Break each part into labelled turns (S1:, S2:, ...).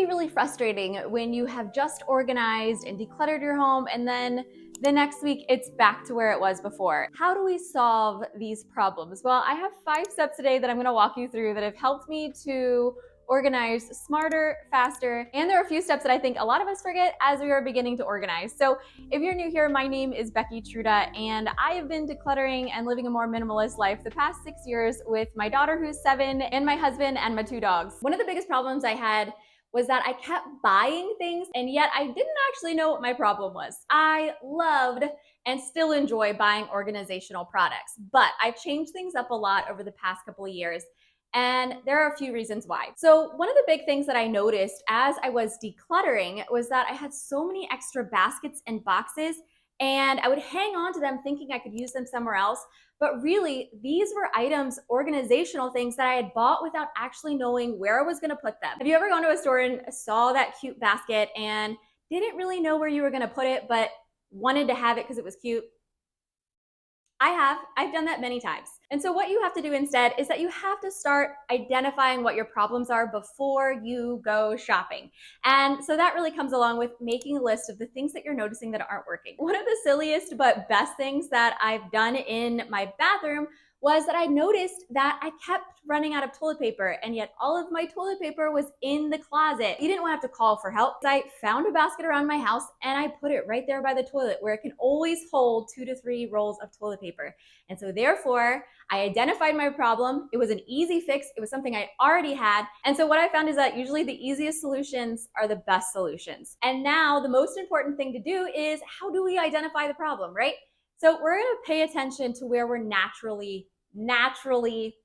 S1: be really frustrating when you have just organized and decluttered your home and then the next week it's back to where it was before. How do we solve these problems? Well, I have 5 steps today that I'm going to walk you through that have helped me to organize smarter, faster, and there are a few steps that I think a lot of us forget as we are beginning to organize. So if you're new here, my name is Becky and I have been decluttering and living a more minimalist life the past 6 years with my daughter who's 7 and my husband and my 2 dogs. One of the biggest problems I had was that I kept buying things and yet I didn't actually know what my problem was. I loved and still enjoy buying organizational products, but I've changed things up a lot over the past couple of years. And there are a few reasons why. So one of the big things that I noticed as I was decluttering was that I had so many extra baskets and boxes and I would hang on to them thinking I could use them somewhere else. But really, these were items, organizational things that I had bought without actually knowing where I was gonna put them. Have you ever gone to a store and saw that cute basket and didn't really know where you were gonna put it, but wanted to have it because it was cute? I've done that many times. And so what you have to do instead is that you have to start identifying what your problems are before you go shopping. And so that really comes along with making a list of the things that you're noticing that aren't working. One of the silliest but best things that I've done in my bathroom was that I noticed that I kept running out of toilet paper and yet all of my toilet paper was in the closet. You didn't want to have to call for help. I found a basket around my house and I put it right there by the toilet where it can always hold 2 to 3 rolls of toilet paper. And so therefore, I identified my problem. It was an easy fix. It was something I already had. And so what I found is that usually the easiest solutions are the best solutions. And now the most important thing to do is how do we identify the problem, right? So we're going to pay attention to where we're naturally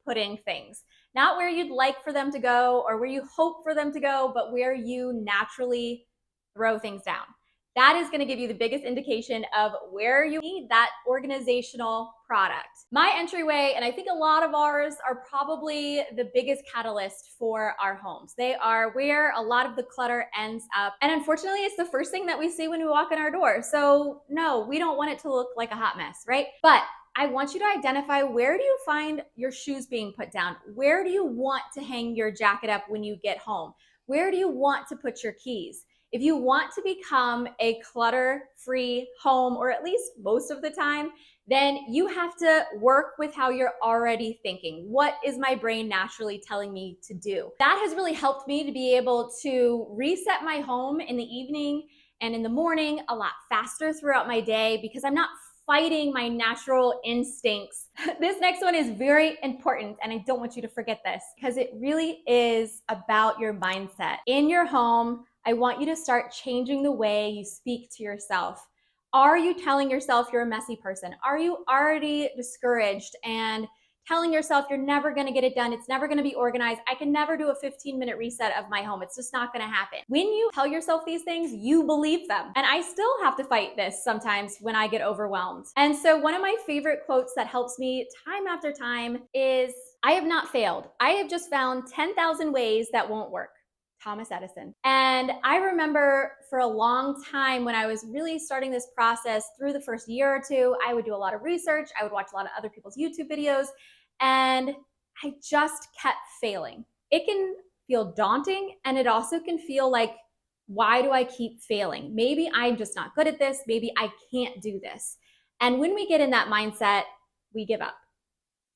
S1: putting things. Not where you'd like for them to go or where you hope for them to go, but where you naturally throw things down. That is going to give you the biggest indication of where you need that organizational product. My entryway, and I think a lot of ours, are probably the biggest catalyst for our homes. They are where a lot of the clutter ends up. And unfortunately, it's the first thing that we see when we walk in our door. So no, we don't want it to look like a hot mess, right? But I want you to identify, where do you find your shoes being put down? Where do you want to hang your jacket up when you get home? Where do you want to put your keys? If you want to become a clutter-free home, or at least most of the time, then you have to work with how you're already thinking. What is my brain naturally telling me to do? That has really helped me to be able to reset my home in the evening and in the morning a lot faster throughout my day because I'm not fighting my natural instincts. This next one is very important, and I don't want you to forget this because it really is about your mindset. In your home, I want you to start changing the way you speak to yourself. Are you telling yourself you're a messy person? Are you already discouraged and telling yourself you're never gonna get it done, it's never gonna be organized, I can never do a 15-minute reset of my home, it's just not gonna happen? When you tell yourself these things, you believe them. And I still have to fight this sometimes when I get overwhelmed. And so one of my favorite quotes that helps me time after time is, "I have not failed. I have just found 10,000 ways that won't work." Thomas Edison. And I remember for a long time when I was really starting this process, through the first year or two, I would do a lot of research, I would watch a lot of other people's YouTube videos, and I just kept failing. It can feel daunting, and it also can feel like, why do I keep failing? Maybe I'm just not good at this, maybe I can't do this. And when we get in that mindset, we give up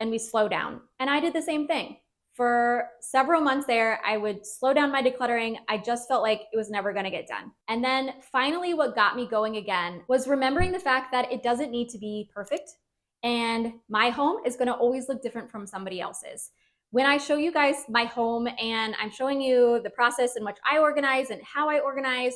S1: and we slow down. And I did the same thing. For several months there, I would slow down my decluttering. I just felt like it was never gonna get done. And then finally, what got me going again was remembering the fact that it doesn't need to be perfect. And my home is gonna always look different from somebody else's. When I show you guys my home and I'm showing you the process in which I organize and how I organize,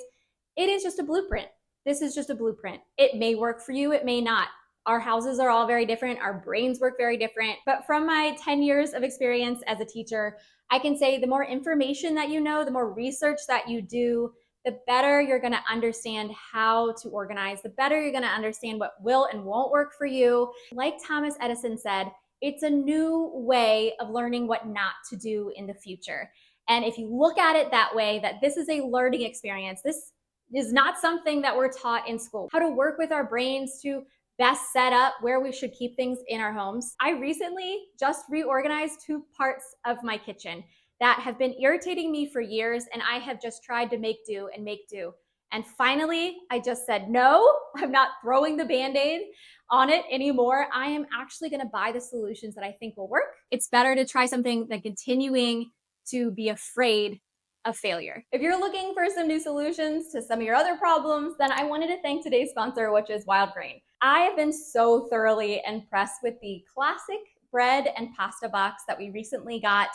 S1: it is just a blueprint. This is just a blueprint. It may work for you, it may not. Our houses are all very different. Our brains work very different. But from my 10 years of experience as a teacher, I can say the more information that you know, the more research that you do, the better you're gonna understand how to organize, the better you're gonna understand what will and won't work for you. Like Thomas Edison said, it's a new way of learning what not to do in the future. And if you look at it that way, that this is a learning experience, this is not something that we're taught in school. How to work with our brains to best set up where we should keep things in our homes. I recently just reorganized 2 parts of my kitchen. that have been irritating me for years, and I have just tried to make do and make do. And finally, I just said, no, I'm not throwing the Band-Aid on it anymore. I am actually going to buy the solutions that I think will work. It's better to try something than continuing to be afraid of failure. If you're looking for some new solutions to some of your other problems, then I wanted to thank today's sponsor, which is Wild Grain. I have been so thoroughly impressed with the classic bread and pasta box that we recently got.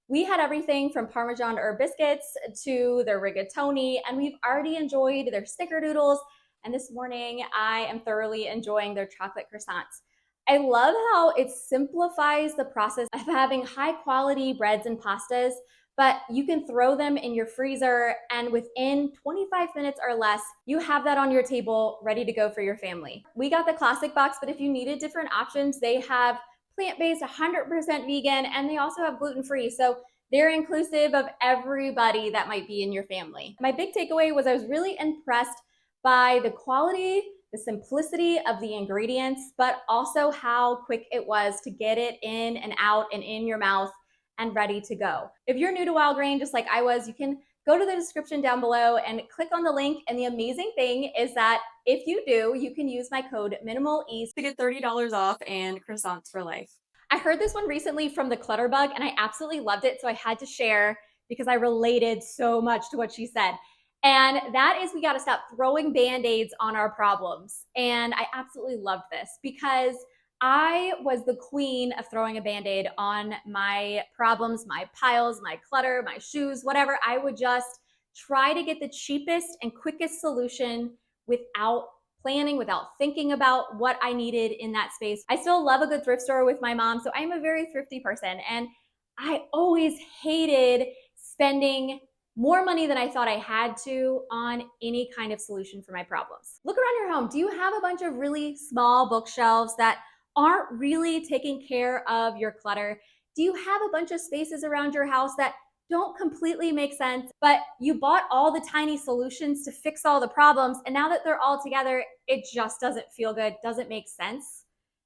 S1: We had everything from Parmesan herb biscuits to their rigatoni, and we've already enjoyed their snickerdoodles. And this morning, I am thoroughly enjoying their chocolate croissants. I love how it simplifies the process of having high quality breads and pastas, but you can throw them in your freezer, and within 25 minutes or less, you have that on your table ready to go for your family. We got the classic box, but if you needed different options, they have plant-based, 100% vegan, and they also have gluten-free. So they're inclusive of everybody that might be in your family. My big takeaway was I was really impressed by the quality, the simplicity of the ingredients, but also how quick it was to get it in and out and in your mouth and ready to go. If you're new to Wild Grain, just like I was, you can go to the description down below and click on the link. And the amazing thing is that if you do, you can use my code minimalist to get $30 off and croissants for life. I heard this one recently from the Clutter Bug, and I absolutely loved it, so I had to share because I related so much to what she said. And that is, we got to stop throwing Band-Aids on our problems. And I absolutely loved this because I was the queen of throwing a Band-Aid on my problems, my piles, my clutter, my shoes, whatever. I would just try to get the cheapest and quickest solution without planning, without thinking about what I needed in that space. I still love a good thrift store with my mom, so I'm a very thrifty person. And I always hated spending more money than I thought I had to on any kind of solution for my problems. Look around your home. Do you have a bunch of really small bookshelves that aren't really taking care of your clutter? Do you have a bunch of spaces around your house that don't completely make sense, but you bought all the tiny solutions to fix all the problems, and now that they're all together, it just doesn't feel good, doesn't make sense?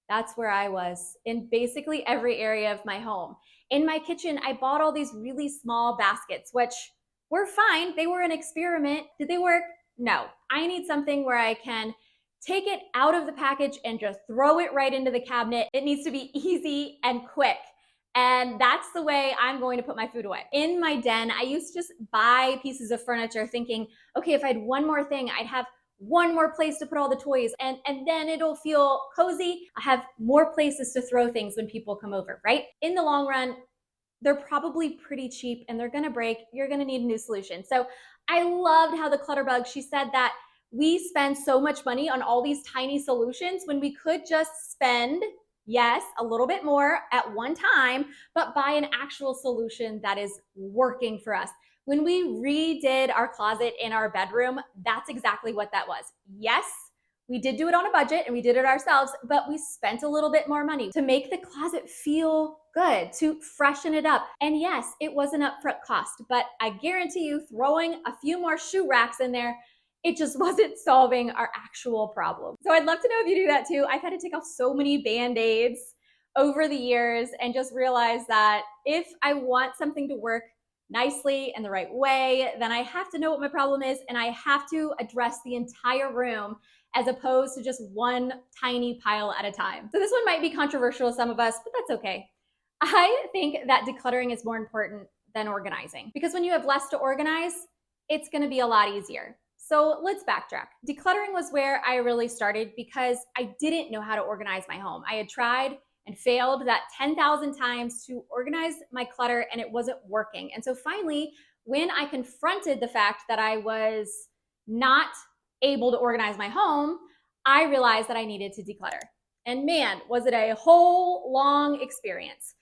S1: That's where I was in basically every area of my home. In my kitchen, I bought all these really small baskets, which were fine. They were an experiment. Did they work? No. I need something where I can take it out of the package and just throw it right into the cabinet. It needs to be easy and quick. And that's the way I'm going to put my food away. In my den, I used to just buy pieces of furniture thinking, okay, if I had one more thing, I'd have one more place to put all the toys, and then it'll feel cozy. I have more places to throw things when people come over, right? In the long run, they're probably pretty cheap and they're gonna break. You're gonna need a new solution. So I loved how the Clutter Bug, she said that we spend so much money on all these tiny solutions when we could just spend, yes, a little bit more at one time, but buy an actual solution that is working for us. When we redid our closet in our bedroom, that's exactly what that was. Yes, we did do it on a budget and we did it ourselves, but we spent a little bit more money to make the closet feel good, to freshen it up. And yes, it was an upfront cost, but I guarantee you throwing a few more shoe racks in there, it just wasn't solving our actual problem. So I'd love to know if you do that too. I've had to take off so many Band-Aids over the years and just realize that if I want something to work nicely and the right way, then I have to know what my problem is and I have to address the entire room as opposed to just one tiny pile at a time. So this one might be controversial to some of us, but that's okay. I think that decluttering is more important than organizing because when you have less to organize, it's gonna be a lot easier. So let's backtrack. Decluttering was where I really started because I didn't know how to organize my home. I had tried and failed that 10,000 times to organize my clutter and it wasn't working. And so finally, when I confronted the fact that I was not able to organize my home, I realized that I needed to declutter. And man, was it a whole long experience.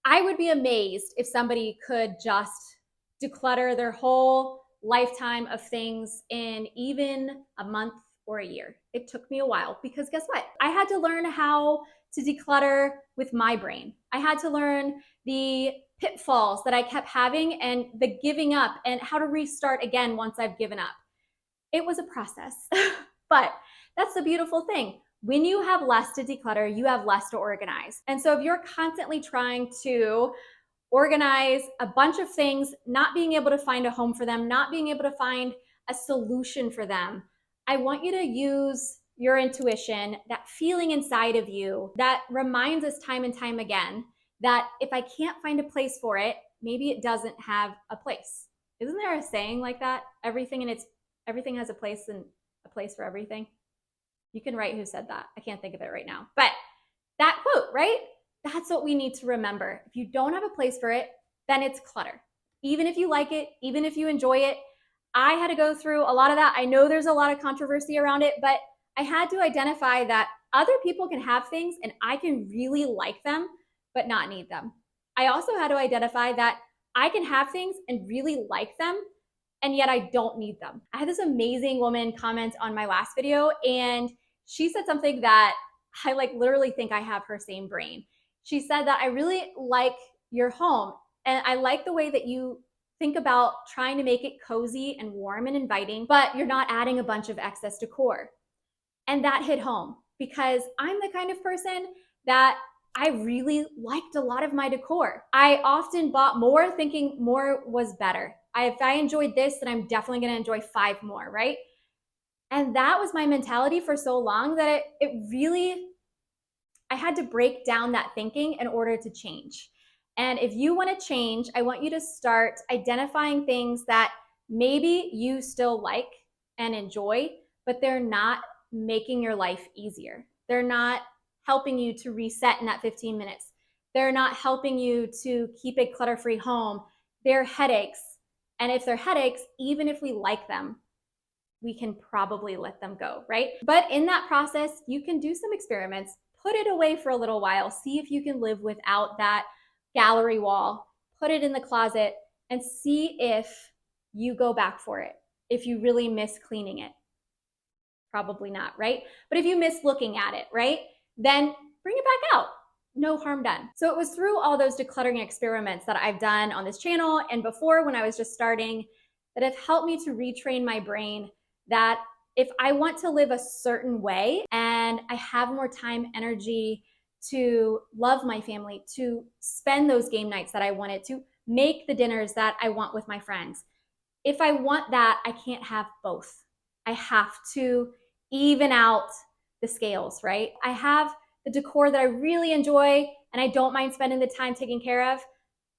S1: I would be amazed if somebody could just declutter their whole lifetime of things in even a month or a year. It took me a while because guess what? I had to learn how to declutter with my brain. I had to learn the pitfalls that I kept having and the giving up and how to restart again once I've given up. It was a process, but that's the beautiful thing. When you have less to declutter, you have less to organize. And so if you're constantly trying to organize a bunch of things, not being able to find a home for them, not being able to find a solution for them. I want you to use your intuition, that feeling inside of you that reminds us time and time again that if I can't find a place for it, maybe it doesn't have a place. Isn't there a saying like that? Everything has a place and a place for everything. You can write who said that. I can't think of it right now. But that quote, right? That's what we need to remember. If you don't have a place for it, then it's clutter. Even if you like it, even if you enjoy it, I had to go through a lot of that. I know there's a lot of controversy around it, but I had to identify that other people can have things and I can really like them, but not need them. I also had to identify that I can have things and really like them, and yet I don't need them. I had this amazing woman comment on my last video, and she said something that I literally think I have her same brain. She said that I really like your home, and I like the way that you think about trying to make it cozy and warm and inviting, but you're not adding a bunch of excess decor. And that hit home because I'm the kind of person that I really liked a lot of my decor. I often bought more thinking more was better. If I enjoyed this, then I'm definitely going to enjoy 5 more, right? And that was my mentality for so long that I had to break down that thinking in order to change. And if you want to change, I want you to start identifying things that maybe you still like and enjoy, but they're not making your life easier. They're not helping you to reset in that 15 minutes. They're not helping you to keep a clutter-free home. They're headaches. And if they're headaches, even if we like them, we can probably let them go, right? But in that process, you can do some experiments, put it away for a little while, see if you can live without that gallery wall, put it in the closet, and see if you go back for it, if you really miss cleaning it. Probably not, right? But if you miss looking at it, right, then bring it back out. No harm done. So it was through all those decluttering experiments that I've done on this channel and before when I was just starting that have helped me to retrain my brain that if I want to live a certain way and I have more time, energy to love my family, to spend those game nights that I wanted, to make the dinners that I want with my friends, if I want that, I can't have both. I have to even out the scales, right? I have the decor that I really enjoy and I don't mind spending the time taking care of.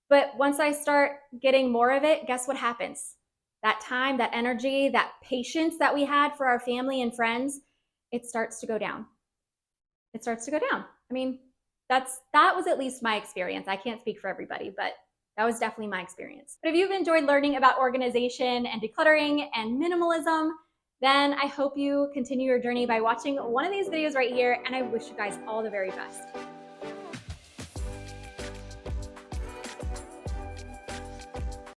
S1: But once I start getting more of it, guess what happens? That time, that energy, that patience that we had for our family and friends, it starts to go down. It starts to go down. I mean, that was at least my experience. I can't speak for everybody, but that was definitely my experience. But if you've enjoyed learning about organization and decluttering and minimalism, then I hope you continue your journey by watching one of these videos right here, and I wish you guys all the very best.